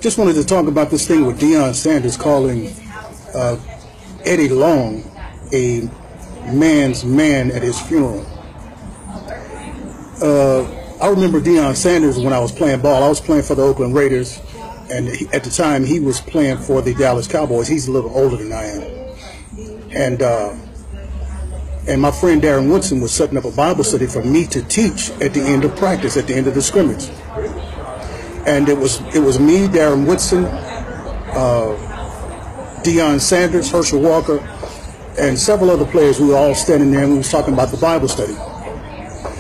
Just wanted to talk about this thing with Deion Sanders calling Eddie Long a man's man at his funeral. I remember Deion Sanders when I was playing ball. I was playing for the Oakland Raiders, and at the time he was playing for the Dallas Cowboys. He's a little older than I am. And my friend Darren Woodson was setting up a Bible study for me to teach at the end of practice, at the end of the scrimmage. And it was me, Darren Woodson, Deion Sanders, Herschel Walker, and several other players. We were all standing there and we was talking about the Bible study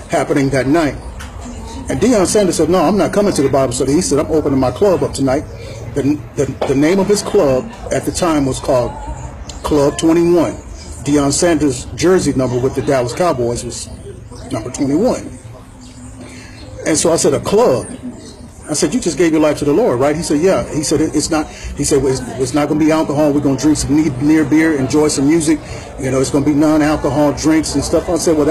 happening that night. And Deion Sanders said, "No, I'm not coming to the Bible study." He said, "I'm opening my club up tonight." The name of his club at the time was called Club 21. Deion Sanders' jersey number with the Dallas Cowboys was number 21. And so I said, "A club?" I said, "You just gave your life to the Lord, right?" He said, "Yeah." He said, "It's not." He said, "It's not going to be alcohol. We're going to drink some near beer, enjoy some music. You know, it's going to be non-alcohol drinks and stuff." I said, "Well,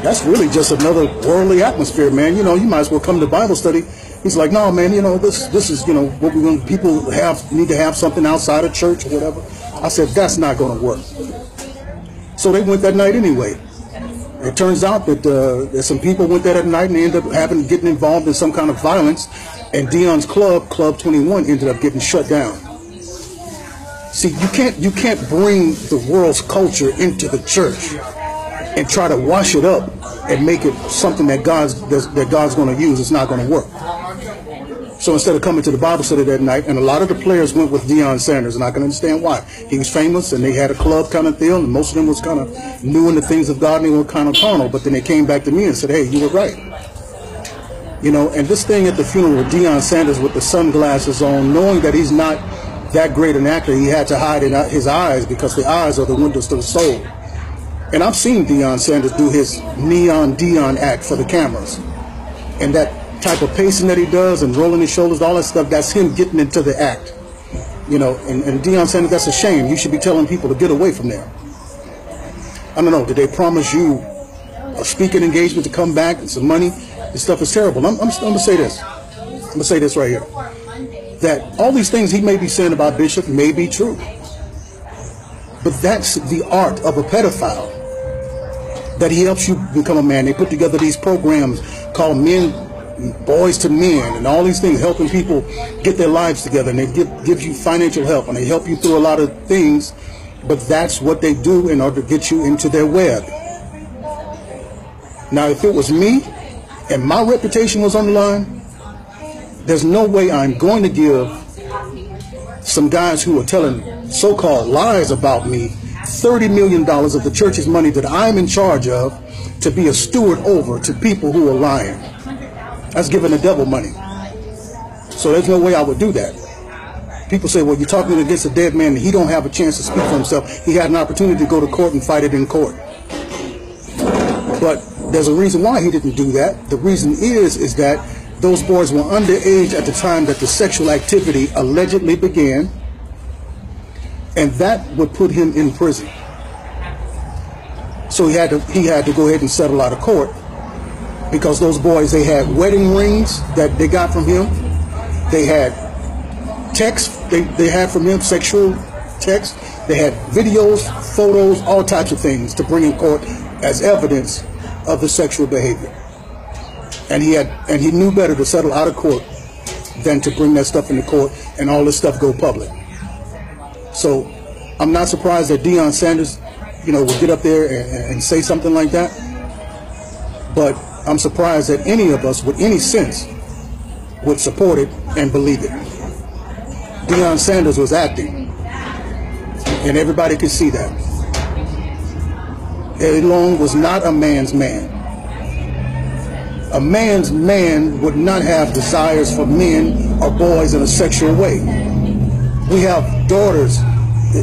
that's really just another worldly atmosphere, man. You know, you might as well come to Bible study." He's like, "No, man. You know, this is, you know, what we're going. People need to have something outside of church or whatever." I said, "That's not going to work." So they went that night anyway. It turns out that some people went there that night and they ended up getting involved in some kind of violence, and Deion's club, Club 21, ended up getting shut down. See, you can't bring the world's culture into the church and try to wash it up and make it something that God's going to use. It's not going to work. So instead of coming to the Bible study that night, and a lot of the players went with Deion Sanders, and I can understand why. He was famous, and they had a club kind of deal, and most of them was kind of new in the things of God, and they were kind of carnal. But then they came back to me and said, "Hey, you were right." You know, and this thing at the funeral with Deion Sanders with the sunglasses on, knowing that he's not that great an actor, he had to hide his eyes because the eyes are the windows to the soul. And I've seen Deion Sanders do his Neon Deion act for the cameras, and that type of pacing that he does and rolling his shoulders, all that stuff, that's him getting into the act. You know, and Deion Sanders, that's a shame. You should be telling people to get away from there. I don't know, did they promise you a speaking engagement to come back and some money? This stuff is terrible. I'm going to say this. I'm going to say this right here. That all these things he may be saying about Bishop may be true. But that's the art of a pedophile. That he helps you become a man. They put together these programs called Boys to Men, and all these things, helping people get their lives together, and they give you financial help, and they help you through a lot of things. But that's what they do in order to get you into their web. Now, if it was me and my reputation was on the line, there's no way I'm going to give some guys who are telling so-called lies about me $30 million of the church's money that I'm in charge of to be a steward over to people who are lying. That's giving the devil money. So there's no way I would do that. People say, "Well, you're talking against a dead man, and he don't have a chance to speak for himself. He had an opportunity to go to court and fight it in court." But there's a reason why he didn't do that. The reason is that those boys were underage at the time that the sexual activity allegedly began, and that would put him in prison. So he had to go ahead and settle out of court. Because those boys, they had wedding rings that they got from him. They had texts they had from him, sexual texts. They had videos, photos, all types of things to bring in court as evidence of the sexual behavior. And he knew better to settle out of court than to bring that stuff into court and all this stuff go public. So I'm not surprised that Deion Sanders, you know, would get up there and say something like that. But I'm surprised that any of us with any sense would support it and believe it. Deion Sanders was acting, and everybody could see that. Eddie Long was not a man's man. A man's man would not have desires for men or boys in a sexual way. We have daughters,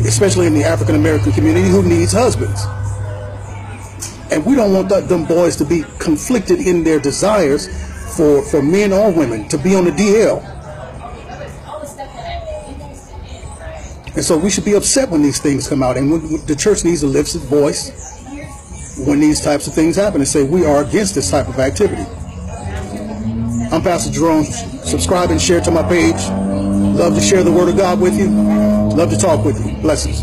especially in the African American community, who needs husbands. And we don't want them boys to be conflicted in their desires for men or women to be on the DL. And so we should be upset when these things come out. And the church needs to lift its voice when these types of things happen and say we are against this type of activity. I'm Pastor Jerome. Subscribe and share to my page. Love to share the word of God with you. Love to talk with you. Blessings.